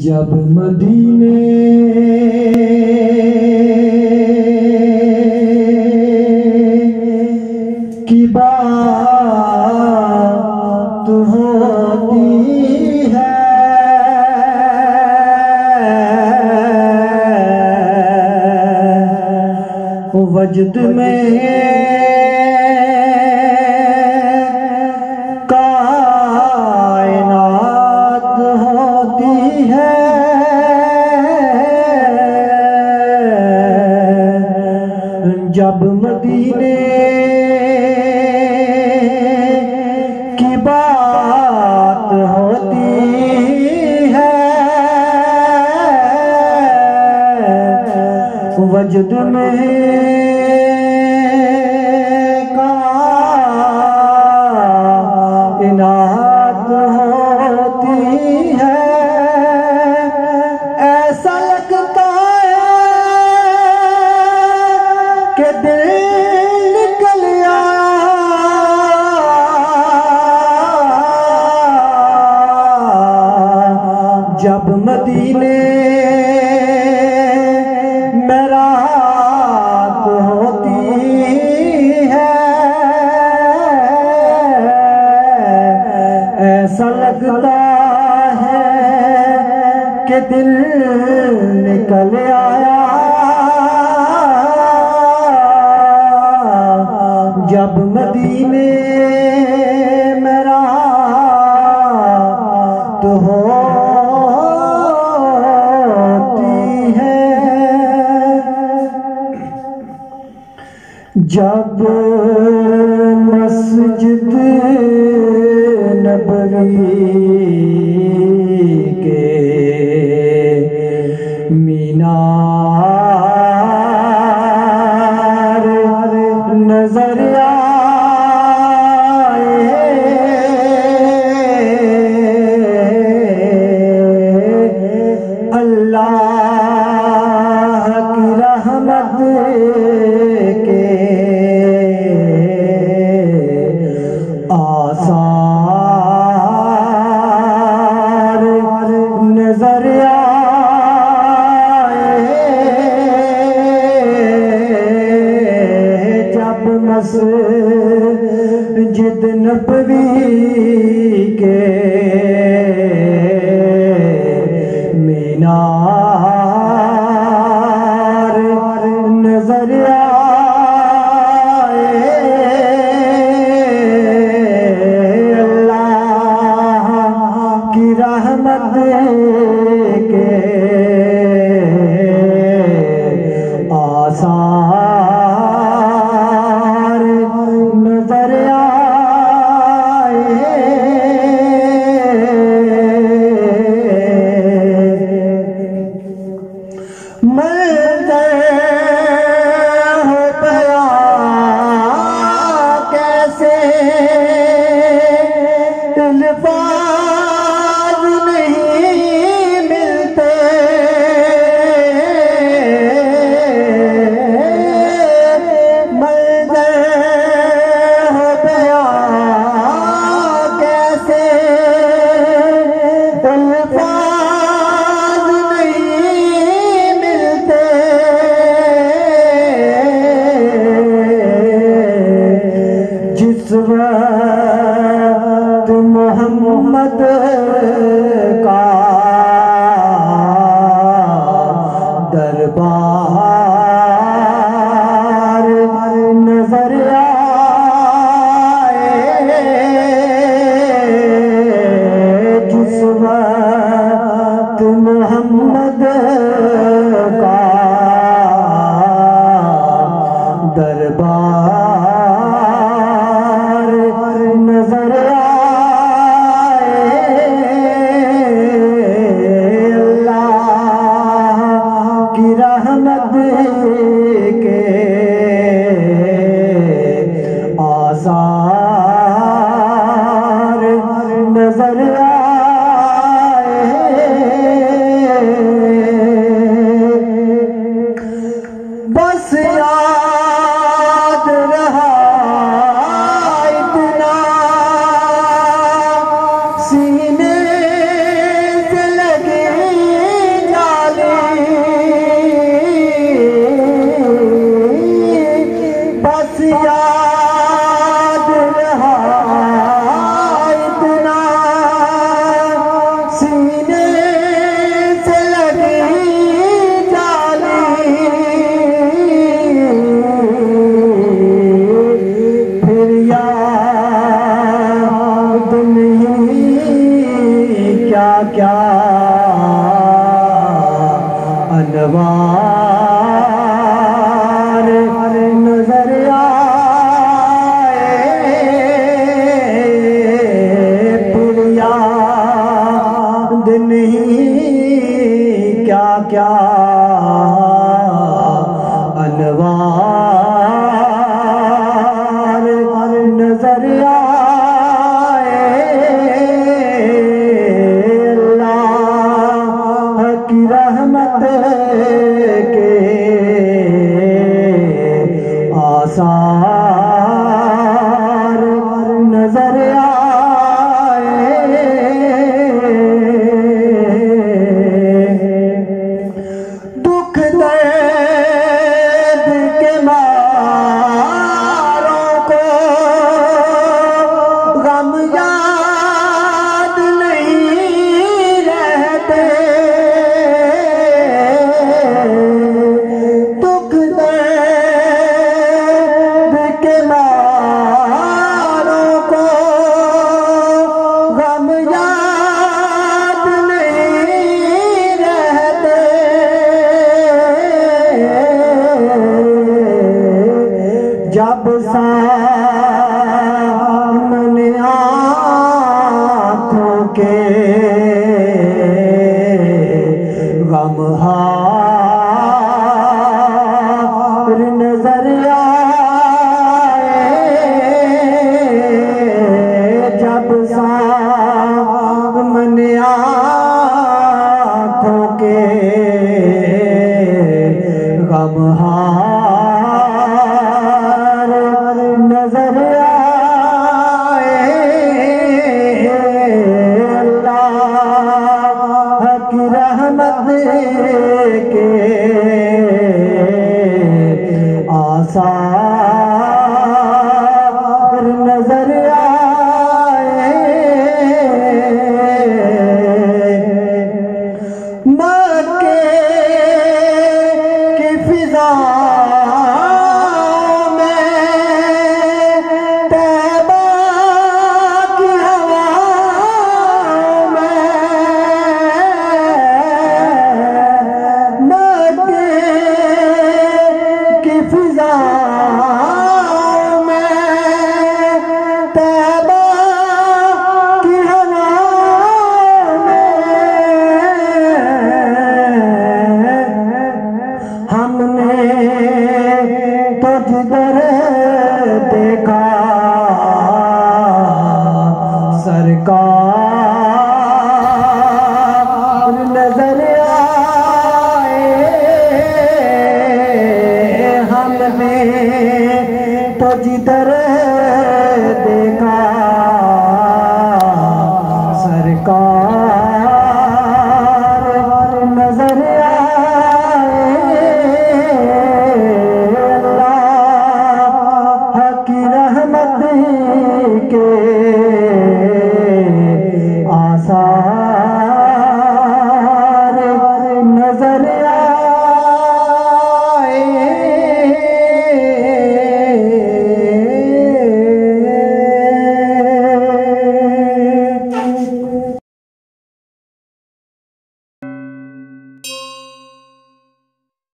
जब मदीने की बात होती है, वजद में कायनात होती है। जब मदीने की बात होती है, वजद में कायनात होती है। ऐसा लगता है कि दिल निकल आया जब मदीने में रात होती है। ऐसा लगता है कि दिल निकल आया जब मदीने में रात होती है। जब मस्जिद नबवी के मीनार नजर आए, अल्लाह की रहमत के आसार नजर आए जब मस्जिद नबवी के मीनार नजर आए, अल्लाह की रहमत के आसार नजर आए। मंज़र हो गया कैसे अल्फाज़ नहीं मिलते, मंज़र हो गया कैसे अल्फाज़ नहीं मिलते। जिस वक्त मोहम्मद का दरबार नजर आए, जिस वक्त मोहम्मद का दरबार नजर आए, अल्लाह की रहमत के आसार नजर आए। बस याद रहा इतना सीने क्या अनवार नजर आए, पुड़िया दिन ही क्या क्या अनवार नजर आए। अल्लाह की रहमत के आसार नजर आए। दुख दर्द के मारों को गम याद नहीं रहते, दुख दर्द के मारों को गम याद नहीं रहते। जब सामने आँखों के गमहार नजर आए, जब सामने आँखों के गमहार नजर आए। अल्लाह की रहमत के आसार नजर आए। मक्के की फिजा जिधर देखा सरकार नजर आए। हमने तो जिधर देखा सरकार नजर के आसार